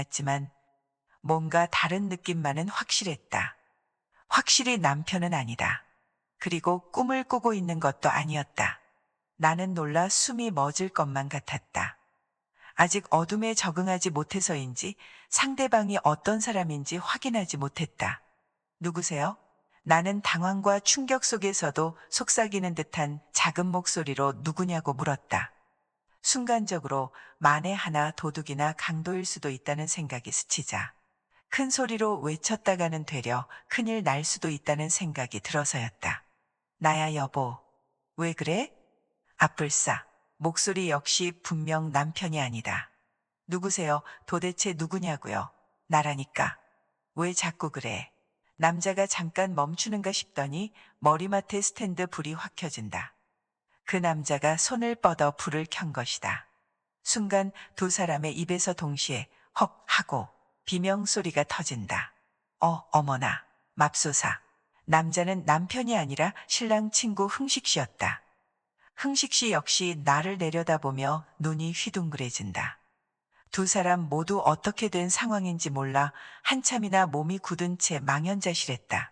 지만 뭔가 다른 느낌만은 확실했다. 확실히 남편은 아니다. 그리고 꿈을 꾸고 있는 것도 아니었다. 나는 놀라 숨이 멎을 것만 같았다. 아직 어둠에 적응하지 못해서인지 상대방이 어떤 사람인지 확인하지 못했다. 누구세요? 나는 당황과 충격 속에서도 속삭이는 듯한 작은 목소리로 누구냐고 물었다. 순간적으로 만에 하나 도둑이나 강도일 수도 있다는 생각이 스치자 큰 소리로 외쳤다가는 되려 큰일 날 수도 있다는 생각이 들어서였다. 나야 여보. 왜 그래? 아뿔싸. 목소리 역시 분명 남편이 아니다. 누구세요? 도대체 누구냐고요? 나라니까. 왜 자꾸 그래? 남자가 잠깐 멈추는가 싶더니 머리맡에 스탠드 불이 확 켜진다. 그 남자가 손을 뻗어 불을 켠 것이다. 순간 두 사람의 입에서 동시에 헉 하고 비명소리가 터진다. 어머나, 맙소사. 남자는 남편이 아니라 신랑 친구 흥식 씨였다. 흥식 씨 역시 나를 내려다보며 눈이 휘둥그레진다. 두 사람 모두 어떻게 된 상황인지 몰라 한참이나 몸이 굳은 채 망연자실했다.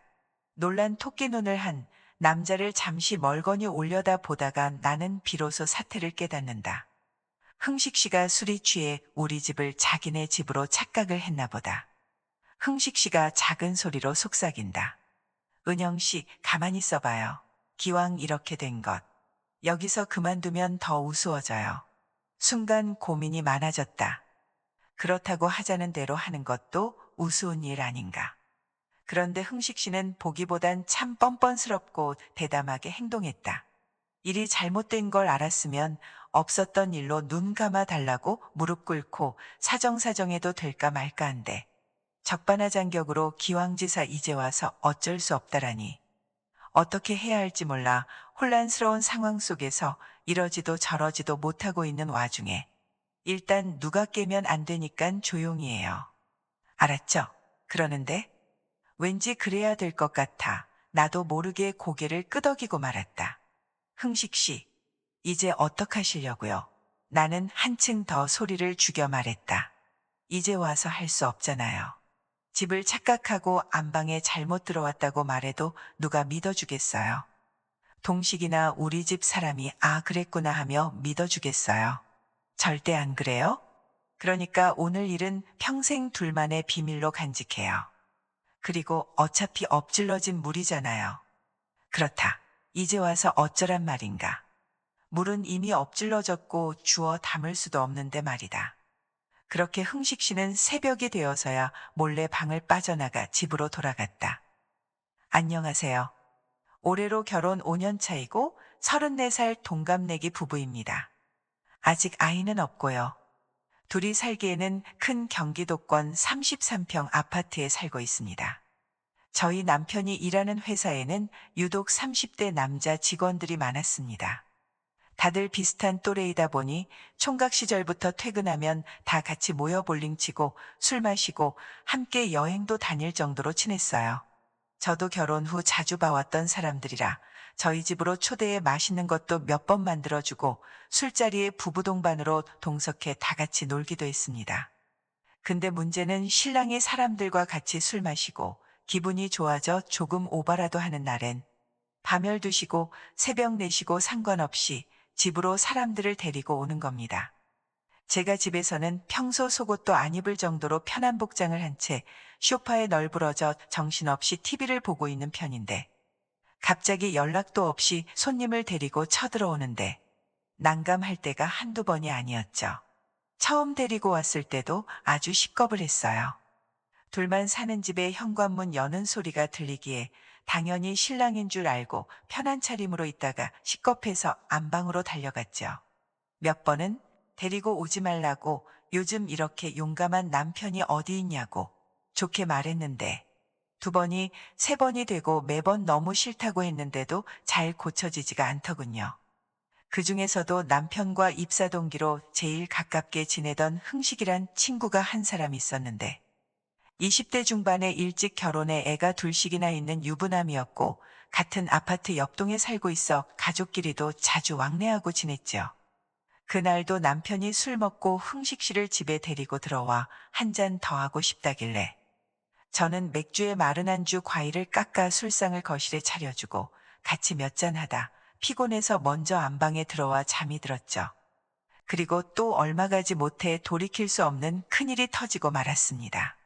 놀란 토끼 눈을 한 남자를 잠시 멀거니 올려다 보다가 나는 비로소 사태를 깨닫는다. 흥식 씨가 술이 취해 우리 집을 자기네 집으로 착각을 했나 보다. 흥식 씨가 작은 소리로 속삭인다. 은영 씨, 가만히 있어봐요. 기왕 이렇게 된 것. 여기서 그만두면 더 우스워져요. 순간 고민이 많아졌다. 그렇다고 하자는 대로 하는 것도 우스운 일 아닌가. 그런데 흥식 씨는 보기보단 참 뻔뻔스럽고 대담하게 행동했다. 일이 잘못된 걸 알았으면 없었던 일로 눈 감아 달라고 무릎 꿇고 사정사정해도 될까 말까 한데 적반하장격으로 기왕지사 이제 와서 어쩔 수 없다라니. 어떻게 해야 할지 몰라 혼란스러운 상황 속에서 이러지도 저러지도 못하고 있는 와중에 일단 누가 깨면 안 되니깐 조용히 해요. 알았죠? 그러는데 왠지 그래야 될 것 같아 나도 모르게 고개를 끄덕이고 말았다. 흥식 씨, 이제 어떡하시려고요? 나는 한층 더 소리를 죽여 말했다. 이제 와서 할 수 없잖아요. 집을 착각하고 안방에 잘못 들어왔다고 말해도 누가 믿어주겠어요? 동식이나 우리 집 사람이 그랬구나 하며 믿어주겠어요? 절대 안 그래요? 그러니까 오늘 일은 평생 둘만의 비밀로 간직해요. 그리고 어차피 엎질러진 물이잖아요. 그렇다. 이제 와서 어쩌란 말인가. 물은 이미 엎질러졌고 주워 담을 수도 없는데 말이다. 그렇게 흥식 씨는 새벽이 되어서야 몰래 방을 빠져나가 집으로 돌아갔다. 안녕하세요. 올해로 결혼 5년 차이고 34살 동갑내기 부부입니다. 아직 아이는 없고요. 둘이 살기에는 큰 경기도권 33평 아파트에 살고 있습니다. 저희 남편이 일하는 회사에는 유독 30대 남자 직원들이 많았습니다. 다들 비슷한 또래이다 보니 총각 시절부터 퇴근하면 다 같이 모여 볼링 치고 술 마시고 함께 여행도 다닐 정도로 친했어요. 저도 결혼 후 자주 봐왔던 사람들이라 저희 집으로 초대해 맛있는 것도 몇 번 만들어주고 술자리에 부부 동반으로 동석해 다 같이 놀기도 했습니다. 근데 문제는 신랑이 사람들과 같이 술 마시고 기분이 좋아져 조금 오바라도 하는 날엔 밤 12시고 새벽 4시고 상관없이 집으로 사람들을 데리고 오는 겁니다. 제가 집에서는 평소 속옷도 안 입을 정도로 편한 복장을 한 채 소파에 널브러져 정신없이 TV를 보고 있는 편인데 갑자기 연락도 없이 손님을 데리고 쳐들어오는데 난감할 때가 한두 번이 아니었죠. 처음 데리고 왔을 때도 아주 식겁을 했어요. 둘만 사는 집에 현관문 여는 소리가 들리기에 당연히 신랑인 줄 알고 편한 차림으로 있다가 식겁해서 안방으로 달려갔죠. 몇 번은 데리고 오지 말라고 요즘 이렇게 용감한 남편이 어디 있냐고 좋게 말했는데 두 번이 세 번이 되고 매번 너무 싫다고 했는데도 잘 고쳐지지가 않더군요. 그 중에서도 남편과 입사 동기로 제일 가깝게 지내던 흥식이란 친구가 한 사람 있었는데 20대 중반에 일찍 결혼해 애가 둘씩이나 있는 유부남이었고 같은 아파트 옆동에 살고 있어 가족끼리도 자주 왕래하고 지냈죠. 그날도 남편이 술 먹고 흥식 씨를 집에 데리고 들어와 한 잔 더 하고 싶다길래 저는 맥주에 마른 안주 과일을 깎아 술상을 거실에 차려주고 같이 몇 잔 하다 피곤해서 먼저 안방에 들어와 잠이 들었죠. 그리고 또 얼마 가지 못해 돌이킬 수 없는 큰일이 터지고 말았습니다.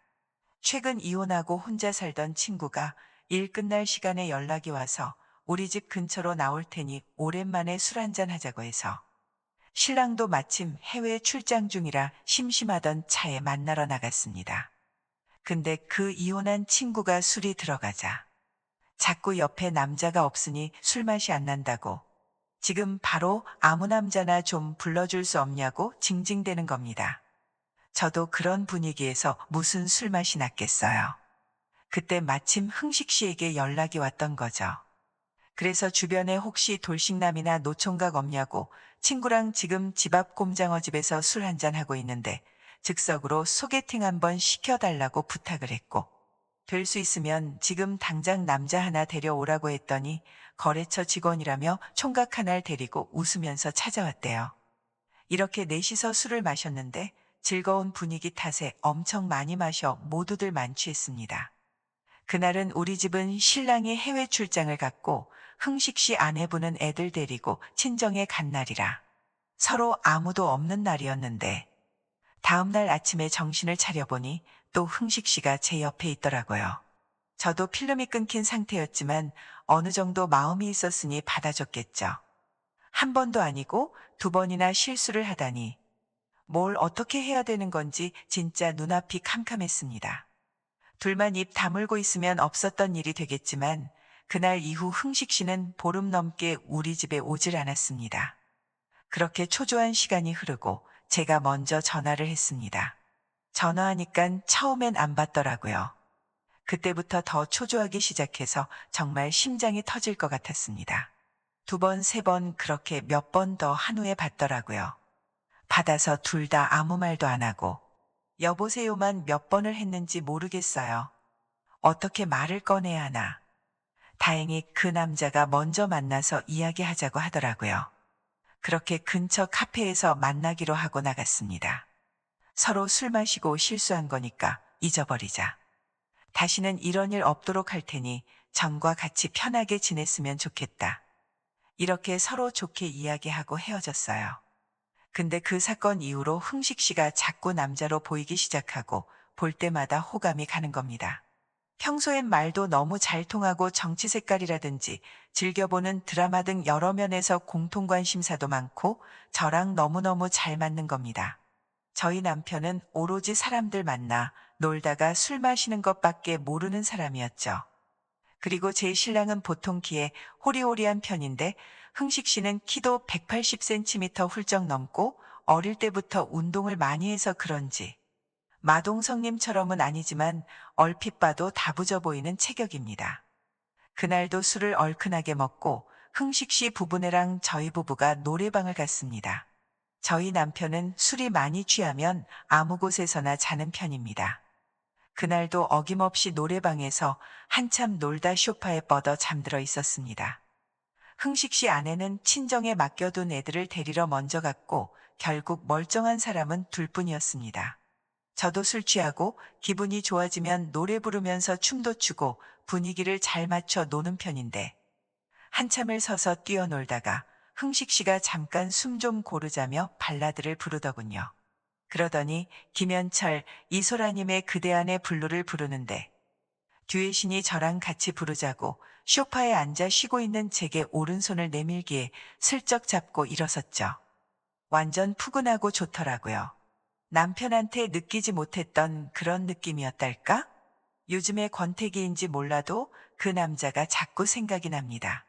최근 이혼하고 혼자 살던 친구가 일 끝날 시간에 연락이 와서 우리 집 근처로 나올 테니 오랜만에 술 한잔 하자고 해서 신랑도 마침 해외 출장 중이라 심심하던 차에 만나러 나갔습니다. 근데 그 이혼한 친구가 술이 들어가자 자꾸 옆에 남자가 없으니 술맛이 안 난다고 지금 바로 아무 남자나 좀 불러줄 수 없냐고 징징대는 겁니다. 저도 그런 분위기에서 무슨 술맛이 났겠어요. 그때 마침 흥식 씨에게 연락이 왔던 거죠. 그래서 주변에 혹시 돌싱남이나 노총각 없냐고 친구랑 지금 집 앞 꼼장어 집에서 술 한잔 하고 있는데 즉석으로 소개팅 한번 시켜달라고 부탁을 했고 될 수 있으면 지금 당장 남자 하나 데려오라고 했더니 거래처 직원이라며 총각 하나를 데리고 웃으면서 찾아왔대요. 이렇게 넷이서 술을 마셨는데 즐거운 분위기 탓에 엄청 많이 마셔 모두들 만취했습니다. 그날은 우리 집은 신랑이 해외 출장을 갔고 흥식 씨 아내분은 애들 데리고 친정에 간 날이라 서로 아무도 없는 날이었는데 다음날 아침에 정신을 차려보니 또 흥식 씨가 제 옆에 있더라고요. 저도 필름이 끊긴 상태였지만 어느 정도 마음이 있었으니 받아줬겠죠. 한 번도 아니고 두 번이나 실수를 하다니 뭘 어떻게 해야 되는 건지 진짜 눈앞이 캄캄했습니다. 둘만 입 다물고 있으면 없었던 일이 되겠지만 그날 이후 흥식 씨는 보름 넘게 우리 집에 오질 않았습니다. 그렇게 초조한 시간이 흐르고 제가 먼저 전화를 했습니다. 전화하니깐 처음엔 안 받더라고요. 그때부터 더 초조하기 시작해서 정말 심장이 터질 것 같았습니다. 두 번, 세 번 그렇게 몇 번 더 한 후에 받더라고요. 받아서 둘 다 아무 말도 안 하고 여보세요만 몇 번을 했는지 모르겠어요. 어떻게 말을 꺼내야 하나. 다행히 그 남자가 먼저 만나서 이야기하자고 하더라고요. 그렇게 근처 카페에서 만나기로 하고 나갔습니다. 서로 술 마시고 실수한 거니까 잊어버리자. 다시는 이런 일 없도록 할 테니 전과 같이 편하게 지냈으면 좋겠다. 이렇게 서로 좋게 이야기하고 헤어졌어요. 근데 그 사건 이후로 흥식 씨가 자꾸 남자로 보이기 시작하고 볼 때마다 호감이 가는 겁니다. 평소엔 말도 너무 잘 통하고 정치 색깔이라든지 즐겨보는 드라마 등 여러 면에서 공통 관심사도 많고 저랑 너무너무 잘 맞는 겁니다. 저희 남편은 오로지 사람들 만나 놀다가 술 마시는 것밖에 모르는 사람이었죠. 그리고 제 신랑은 보통 키에 호리호리한 편인데 흥식 씨는 키도 180cm 훌쩍 넘고 어릴 때부터 운동을 많이 해서 그런지 마동석님처럼은 아니지만 얼핏 봐도 다부져 보이는 체격입니다. 그날도 술을 얼큰하게 먹고 흥식 씨 부부네랑 저희 부부가 노래방을 갔습니다. 저희 남편은 술이 많이 취하면 아무 곳에서나 자는 편입니다. 그날도 어김없이 노래방에서 한참 놀다 소파에 뻗어 잠들어 있었습니다. 흥식 씨 아내는 친정에 맡겨둔 애들을 데리러 먼저 갔고 결국 멀쩡한 사람은 둘뿐이었습니다. 저도 술 취하고 기분이 좋아지면 노래 부르면서 춤도 추고 분위기를 잘 맞춰 노는 편인데 한참을 서서 뛰어놀다가 흥식 씨가 잠깐 숨 좀 고르자며 발라드를 부르더군요. 그러더니 김현철, 이소라님의 그대 안의 블루를 부르는데 듀엣이니 저랑 같이 부르자고 소파에 앉아 쉬고 있는 제게 오른손을 내밀기에 슬쩍 잡고 일어섰죠. 완전 푸근하고 좋더라고요. 남편한테 느끼지 못했던 그런 느낌이었달까? 요즘의 권태기인지 몰라도 그 남자가 자꾸 생각이 납니다.